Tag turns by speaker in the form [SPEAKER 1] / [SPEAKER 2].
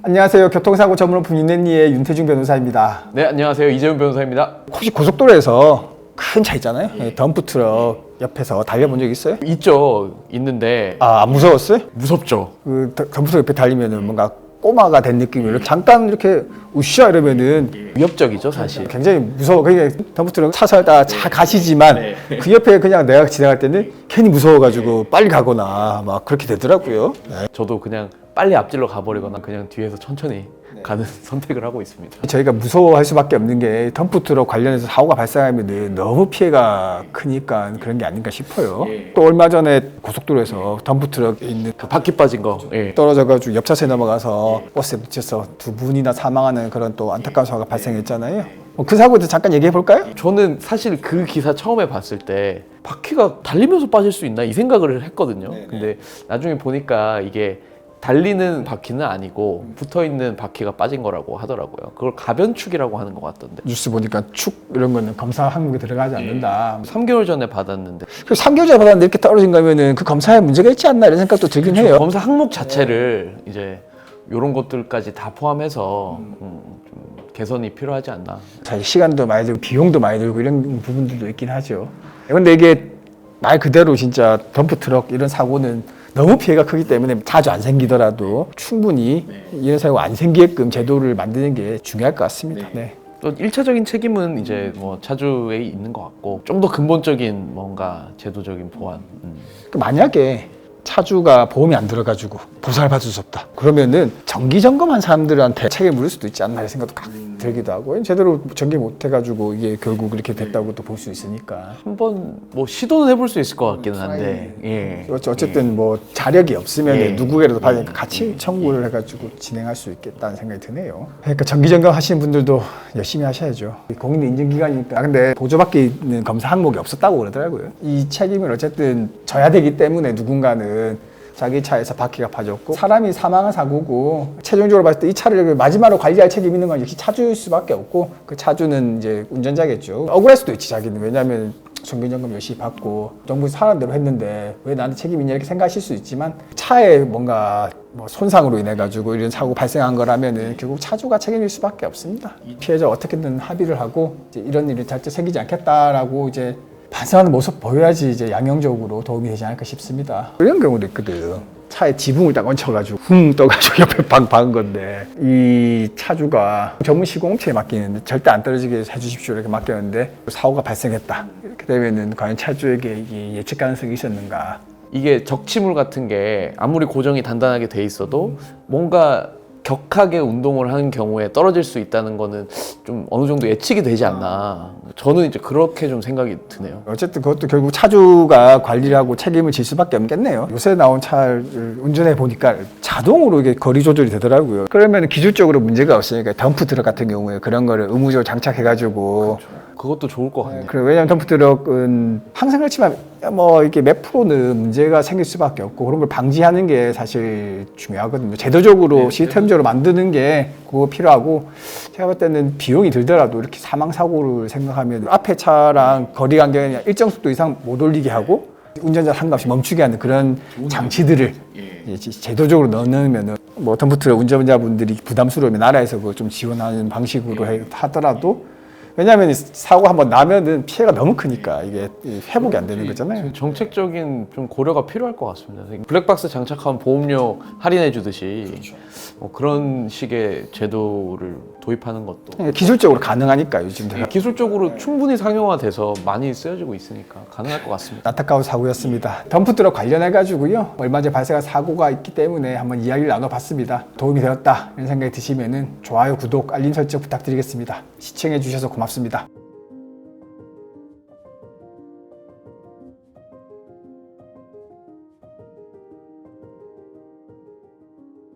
[SPEAKER 1] 안녕하세요. 교통사고 전문 분인앤리의 윤태중 변호사입니다.
[SPEAKER 2] 네, 안녕하세요. 이재훈 변호사입니다.
[SPEAKER 1] 혹시 고속도로에서 큰 차 있잖아요. 덤프트럭 옆에서 달려본 적 있어요?
[SPEAKER 2] 있죠. 있는데
[SPEAKER 1] 안 무서웠어요?
[SPEAKER 2] 무섭죠.
[SPEAKER 1] 그 덤프트럭 옆에 달리면은 뭔가 꼬마가 된 느낌으로 잠깐 이렇게 우쌰 이러면은
[SPEAKER 2] 위협적이죠, 사실.
[SPEAKER 1] 굉장히 무서워. 그러니까 덤프트럭 차선에다가 잘 가시지만 그 옆에 그냥 내가 지나갈 때는 괜히 무서워가지고 빨리 가거나 막 그렇게 되더라고요. 네.
[SPEAKER 2] 저도 그냥 빨리 앞질러 가버리거나 그냥 뒤에서 천천히 가는 선택을 하고 있습니다.
[SPEAKER 1] 저희가 무서워할 수밖에 없는 게 덤프트럭 관련해서 사고가 발생하면 너무 피해가 크니까 그런 게 아닌가 싶어요. 또 얼마 전에 고속도로에서 덤프트럭에 있는
[SPEAKER 2] 그 바퀴 빠진 거. 예.
[SPEAKER 1] 떨어져가지고 옆차선에 넘어가서 버스에 부딪혀서 2분이나 사망하는 그런 또 안타까운 사고가 발생했잖아요. 그 사고에 대해서 잠깐 얘기해 볼까요?
[SPEAKER 2] 저는 사실 그 기사 처음에 봤을 때 바퀴가 달리면서 빠질 수 있나 이 생각을 했거든요. 근데 나중에 보니까 이게 달리는 바퀴는 아니고 붙어있는 바퀴가 빠진 거라고 하더라고요. 그걸 가변축이라고 하는 것 같던데.
[SPEAKER 1] 뉴스 보니까 축 이런 거는 검사 항목에 들어가지 않는다.
[SPEAKER 2] 3개월 전에 받았는데
[SPEAKER 1] 3개월 전에 받았는데 이렇게 떨어진 거면은 그 검사에 문제가 있지 않나 이런 생각도 들긴 해요.
[SPEAKER 2] 검사 항목 자체를 이제 이런 것들까지 다 포함해서 좀 개선이 필요하지 않나.
[SPEAKER 1] 사실 시간도 많이 들고 비용도 많이 들고 이런 부분들도 있긴 하죠. 근데 이게 말 그대로 진짜 덤프트럭 이런 사고는 너무 피해가 크기 때문에 자주 안 생기더라도 충분히 이런 사고가 안 생기게끔 제도를 만드는 게 중요할 것 같습니다. 네.
[SPEAKER 2] 또 1차적인 책임은 이제 뭐 차주에 있는 것 같고 좀 더 근본적인 뭔가 제도적인 보완.
[SPEAKER 1] 만약에 차주가 보험이 안 들어가지고 보상을 받을 수 없다. 그러면은 정기 점검한 사람들한테 책임을 물을 수도 있지 않나 이런 생각도 들기도 하고 제대로 정기 못 해가지고 이게 결국 그렇게 됐다고 또 볼 수 있으니까
[SPEAKER 2] 한번 뭐 시도는 해볼 수 있을 것 같기는 한데. 예.
[SPEAKER 1] 어쨌든 뭐 자력이 없으면
[SPEAKER 2] 예.
[SPEAKER 1] 누구에게라도 받으니까 같이 청구를 해가지고 진행할 수 있겠다는 생각이 드네요. 그러니까 정기 점검 하시는 분들도 열심히 하셔야죠. 공인 인증기관이니까. 근데 보조받기는 검사 항목이 없었다고 그러더라고요. 이 책임을 어쨌든 져야 되기 때문에 누군가는 자기 차에서 바퀴가 파졌고 사람이 사망한 사고고 최종적으로 봤을 때 이 차를 마지막으로 관리할 책임이 있는 건 역시 차주일 수밖에 없고 그 차주는 이제 운전자겠죠. 억울할 수도 있지 자기는. 왜냐하면 정기점검 열심히 받고 정부에서 하라는 대로 했는데 왜 나한테 책임이 있냐 이렇게 생각하실 수 있지만 차에 뭔가 뭐 손상으로 인해 가지고 이런 사고 발생한 거라면은 결국 차주가 책임질 수밖에 없습니다. 피해자 어떻게든 합의를 하고 이제 이런 일이 절대 생기지 않겠다라고 이제 반성하는 모습 보여야지 이제 양형적으로 도움이 되지 않을까 싶습니다. 이런 경우도 있거든. 차에 지붕을 딱 얹혀가지고 훅 떠가지고 옆에 박은 건데 이 차주가 전문 시공업체에 맡기는데 절대 안 떨어지게 해주십시오 이렇게 맡겼는데 사고가 발생했다. 이렇게 되면은 과연 차주에게 이게 예측 가능성이 있었는가?
[SPEAKER 2] 이게 적치물 같은 게 아무리 고정이 단단하게 돼 있어도 뭔가 격하게 운동을 하는 경우에 떨어질 수 있다는 거는 좀 어느 정도 예측이 되지 않나. 저는 이제 그렇게 좀 생각이 드네요.
[SPEAKER 1] 어쨌든 그것도 결국 차주가 관리를 하고 책임을 질 수밖에 없겠네요. 요새 나온 차를 운전해 보니까 자동으로 이게 거리 조절이 되더라고요. 그러면 기술적으로 문제가 없으니까 덤프트럭 같은 경우에 그런 거를 의무적으로 장착해가지고
[SPEAKER 2] 그것도 좋을 것 같네요.
[SPEAKER 1] 왜냐하면 덤프트럭은 항상 그렇지만 뭐 이렇게 몇 프로는 문제가 생길 수밖에 없고 그런 걸 방지하는 게 사실 중요하거든요. 제도적으로 시스템적으로 만드는 게 그거 필요하고 제가 볼 때는 비용이 들더라도 이렇게 사망 사고를 생각하면 앞에 차랑 거리 간격이 일정 속도 이상 못 올리게 하고 운전자 한값이 멈추게 하는 그런 장치들을 제도적으로 넣으면 뭐 덤프트럭 운전자분들이 부담스러우면 나라에서 그걸 좀 지원하는 방식으로 하더라도 왜냐하면 사고 한번 나면은 피해가 너무 크니까 이게 회복이 안 되는 거잖아요.
[SPEAKER 2] 정책적인 좀 고려가 필요할 것 같습니다. 블랙박스 장착하면 보험료 할인해 주듯이 뭐 그런 식의 제도를 도입하는 것도
[SPEAKER 1] 기술적으로 가능하니까 요즘
[SPEAKER 2] 기술적으로 충분히 상용화돼서 많이 쓰여지고 있으니까 가능할 것 같습니다.
[SPEAKER 1] 안타까운 사고였습니다. 덤프트럭 관련해 가지고요 얼마 전에 발생한 사고가 있기 때문에 한번 이야기를 나눠봤습니다. 도움이 되었다 이런 생각이 드시면은 좋아요, 구독, 알림 설정 부탁드리겠습니다. 시청해 주셔서 고맙습니다.